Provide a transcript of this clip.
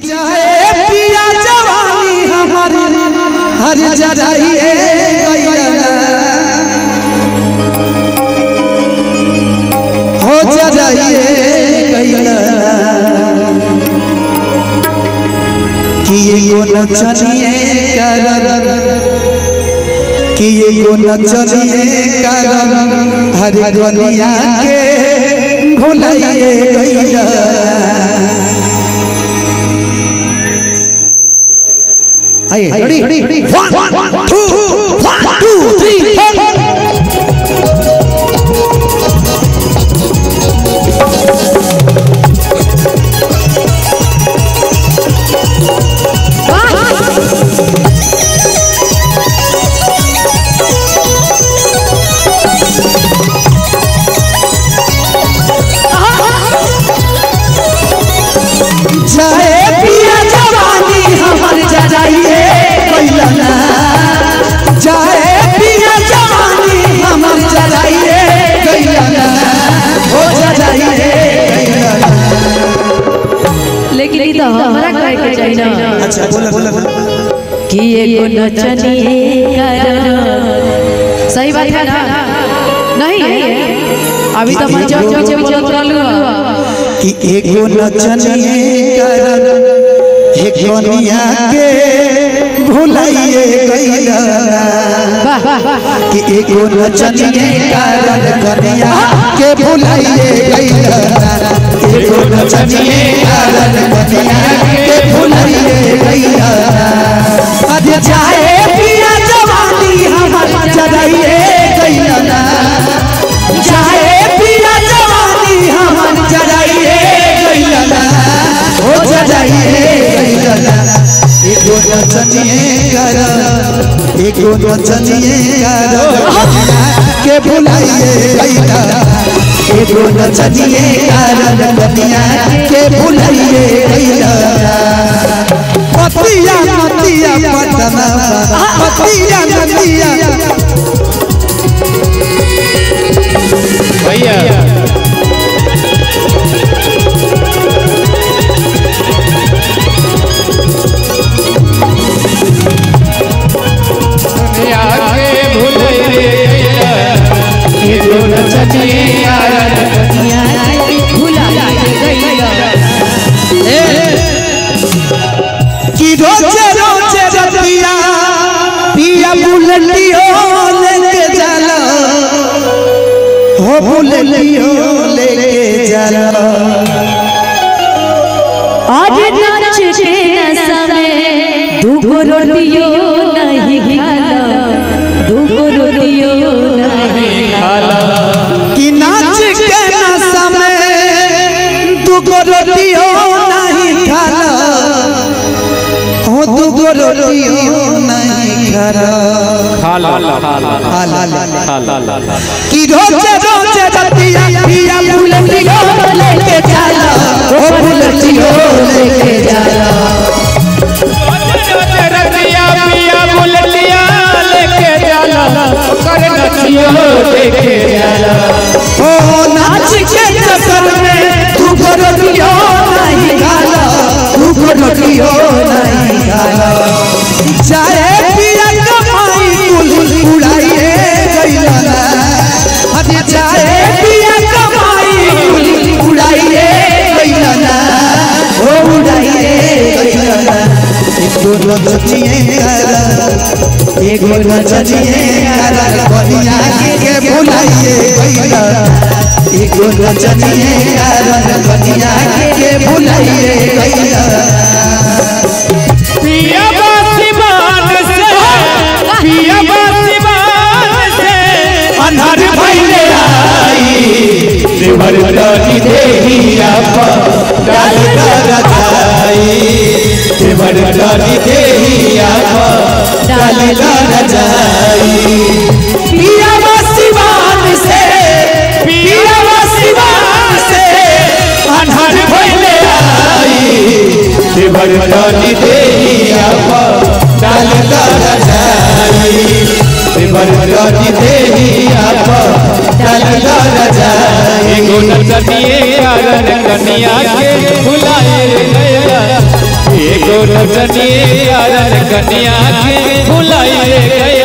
जाए पिया जवानी हमारी हर जराइए हो जराइए कि ये नचनिए कारण कि ये नचनिए कारण हर दुनिया के भुलाइए गइला। Hey, ready? 1, 2, 3, 4. अच्छा बोला कि ये नचनिए कारण सही बात है ना? नहीं अभी तो मैं जब पीछे बोलत रहलू कि एगो नचनिए कारण एक दुनिया के भुलाइए गइला। कि एगो नचनिए कारण दुनिया के भुलाइए गइला। एगो नचनिए कारण दुनिया के भुलाइए गइला। अध जाए पिया जवानी हमर जराइए गइला। जाए पिया जवानी हमर जराइए गइला। हो जराइए गइला। एगो नचनिए कारण एगो नचनिए कारण के भुलाइए गइला। एगो नचनिए कारण दुनिया के भुलाइए गइला। पतिया नदिया पटना पतिया नदिया भैया लेके जाला आज नाच के नशा में दूगो रोटियो नहीं खाला। दूगो रोटियो नहीं खाला कि नाच के नशा में दूगो रोटियो नहीं खाला। हो दूगो रोटियो नहीं खाला कि रोज रोज रतिया पिया बुलटियो लेके जाला। ओ बुलटियो लेके जाला। रोज रतिया पिया बुलटिया लेके जाला। कर नचियो लेके जाला। ओ नाच के चक्कर में तू रोटियो नहीं खाला। तू रोटियो नहीं खाला। जाए पिया कमाई कुल उड़ाइए गइला। अरे जाए पिया कमाई कुल उड़ाइए गइला। ओ उड़ाइए गइला। एगो नचनिए कारण एगो नचनिए कारण दुनिया के भुलाइए गइला। एगो नचनिए कारण दुनिया के भुलाइए गइला। पिया बासिबान से अन्हर भइले आई देवर डाली देहिया पर डाल रजाई। देवर डाली देहिया पर डाल रजाई। पिया बासिबान से अन्हर भइले आई देवर डाली देहिया पर डाल रजाई। देवर डाली देहिया पर डाल रजाई। एगो नचनिए कारण कन्या के भुलाए गइला। रोशनी कारण कन्या के भुलाइए गए